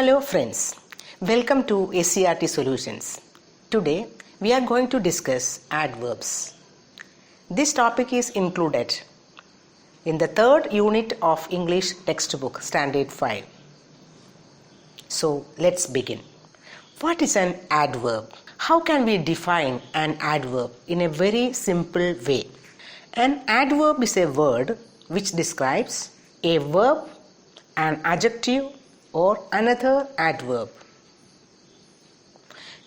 Hello friends, welcome to SCRT Solutions. Today we are going to discuss adverbs. This topic is included in the third unit of English textbook Standard 5. So let's begin. What is an adverb? How can we define an adverb in a very simple way? An adverb is a word which describes a verb, an adjective, or another adverb.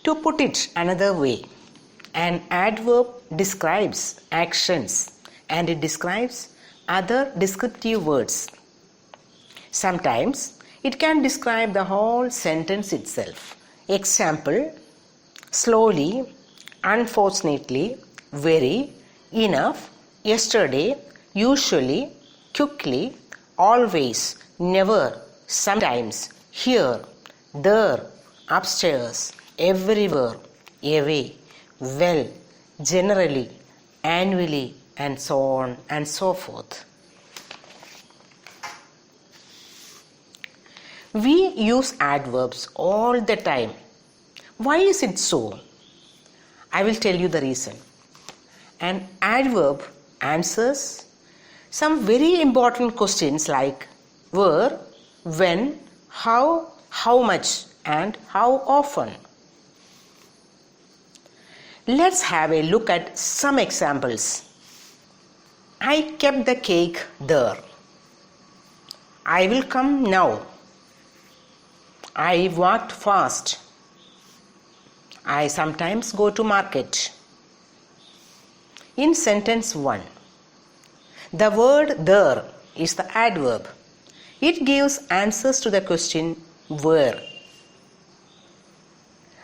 To put it another way, an adverb describes actions and it describes other descriptive words. Sometimes it can describe the whole sentence itself. Example: slowly, unfortunately, very, enough, yesterday, usually, quickly, always, never, sometimes, here, there, upstairs, everywhere, away, well, generally, annually, and so on and so forth. We use adverbs all the time. Why is it so? I will tell you the reason. An adverb answers some very important questions like where, when, how much, and how often. Let's have a look at some examples. I kept the cake there. I will come now. I walked fast. I sometimes go to market. In sentence 1, the word there is the adverb. It gives answers to the question where.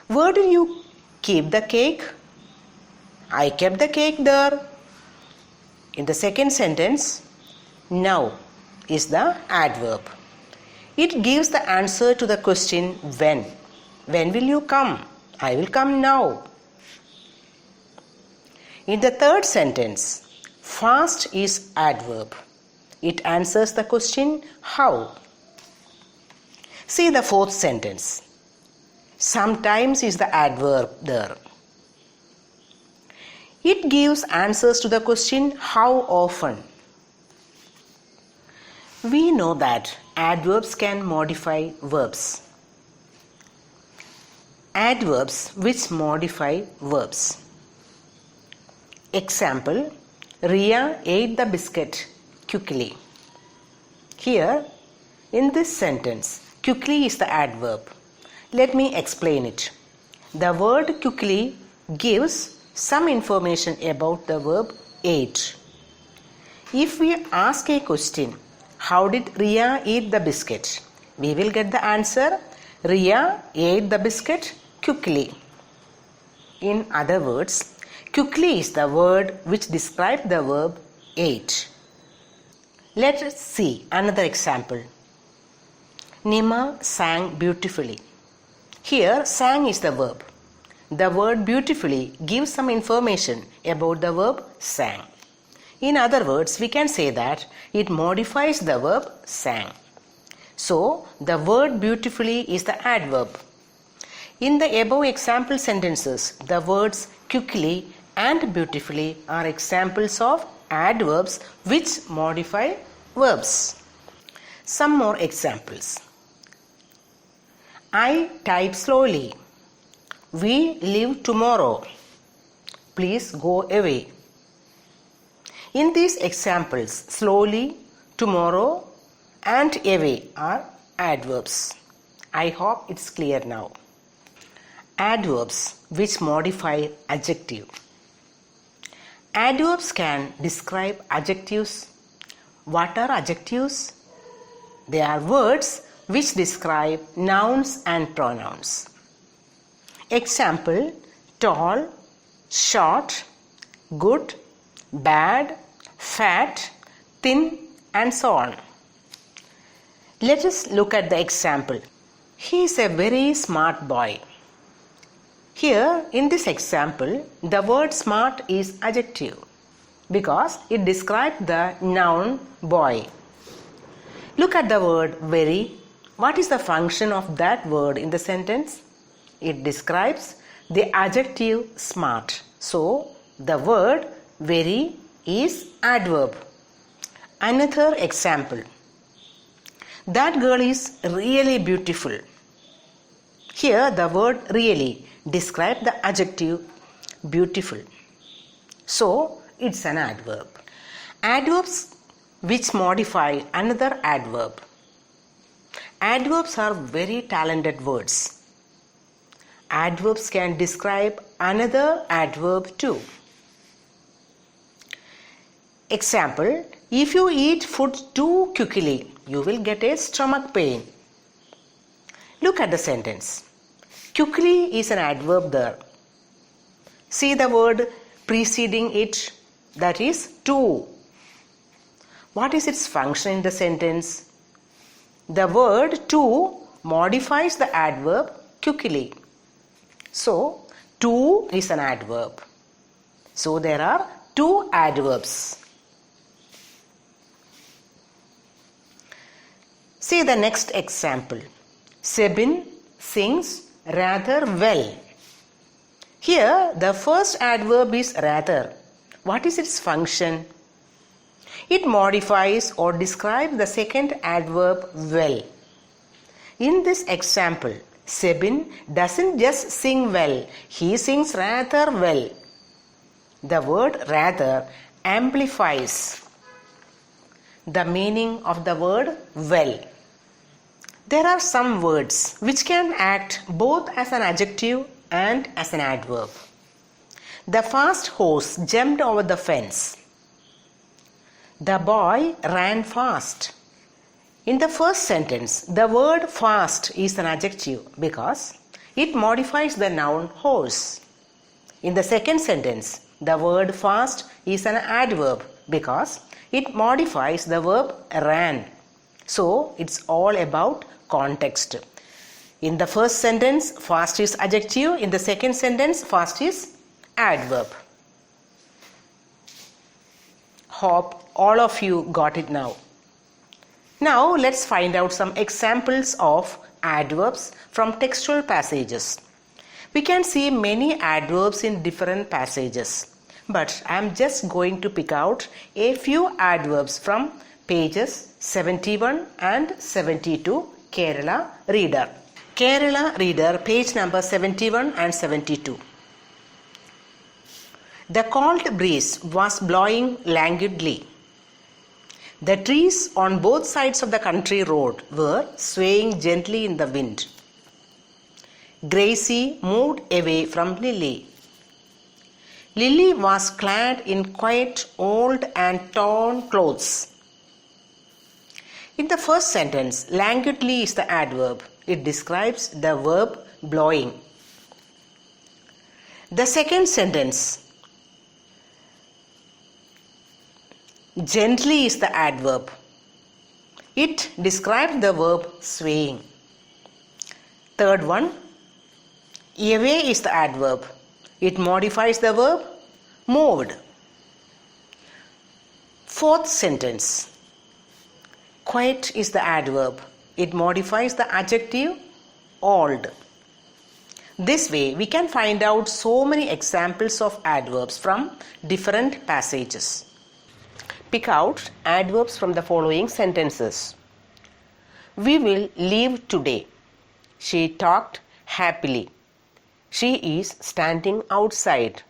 Where did you keep the cake? I kept the cake there. In the second sentence, now is the adverb. It gives the answer to the question when. When will you come? I will come now. In the third sentence, fast is adverb. It answers the question how. See the fourth sentence. Sometimes is the adverb there. It gives answers to the question how often. We know that adverbs can modify verbs. Adverbs which modify verbs. Example: Ria ate the biscuit quickly. Here, in this sentence, quickly is the adverb. Let me explain it. The word quickly gives some information about the verb ate. If we ask a question, how did Ria eat the biscuit? We will get the answer, Ria ate the biscuit quickly. In other words, quickly is the word which describes the verb ate. Let us see another example. Nima sang beautifully. Here, sang is the verb. The word beautifully gives some information about the verb sang. In other words, we can say that it modifies the verb sang. So, the word beautifully is the adverb. In the above example sentences, the words quickly and beautifully are examples of adverbs which modify verbs. Some more examples. I type slowly. We leave tomorrow. Please go away. In these examples, slowly, tomorrow, and away are adverbs. I hope it's clear now. Adverbs which modify adjective. Adverbs can describe adjectives. What are adjectives? They are words which describe nouns and pronouns. Example: tall, short, good, bad, fat, thin, and so on. Let us look at the example. He is a very smart boy. Here, in this example, the word smart is adjective because it describes the noun boy. Look at the word very. What is the function of that word in the sentence? It describes the adjective smart. So, the word very is adverb. Another example. That girl is really beautiful. Here the word really describes the adjective beautiful. So, it's an adverb. Adverbs which modify another adverb. Adverbs are very talented words. Adverbs can describe another adverb too. Example, if you eat food too quickly, you will get a stomach pain. Look at the sentence. Quickly is an adverb there. See the word preceding it, that is too. What is its function in the sentence? The word too modifies the adverb quickly. So, to is an adverb. So, there are two adverbs. See the next example. Sebin sings rather well. Here, the first adverb is rather. What is its function? It modifies or describes the second adverb well. In this example, Sebin doesn't just sing well, he sings rather well. The word rather amplifies the meaning of the word well. There are some words which can act both as an adjective and as an adverb. The fast horse jumped over the fence. The boy ran fast. In the first sentence, the word fast is an adjective because it modifies the noun horse. In the second sentence, the word fast is an adverb because it modifies the verb ran. So, it's all about context. In the first sentence, fast is adjective. In the second sentence, fast is adverb. Hope all of you got it now. Now let's find out some examples of adverbs from textual passages. We can see many adverbs in different passages, but I am just going to pick out a few adverbs from pages 71 and 72 Kerala Reader. Kerala Reader, page number 71 and 72. The cold breeze was blowing languidly. The trees on both sides of the country road were swaying gently in the wind. Gracie moved away from Lily. Lily was clad in quite old and torn clothes. In the first sentence, languidly is the adverb. It describes the verb blowing. The second sentence, gently is the adverb. It describes the verb swaying. Third one, away is the adverb. It modifies the verb moved. Fourth sentence, quiet is the adverb. It modifies the adjective old. This way, we can find out so many examples of adverbs from different passages. Pick out adverbs from the following sentences. We will leave today. She talked happily. She is standing outside.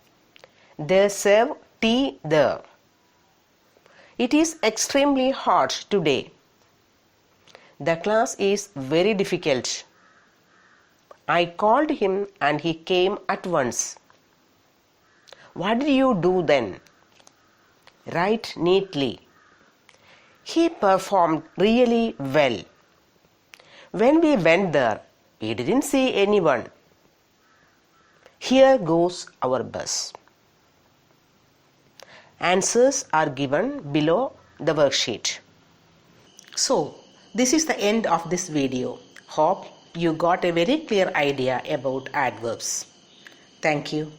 They serve tea there. It is extremely hot today. The class is very difficult. I called him and he came at once. What did you do then? Write neatly. He performed really well. When we went there, we didn't see anyone. Here goes our bus. Answers are given below the worksheet. So, this is the end of this video. Hope you got a very clear idea about adverbs. Thank you.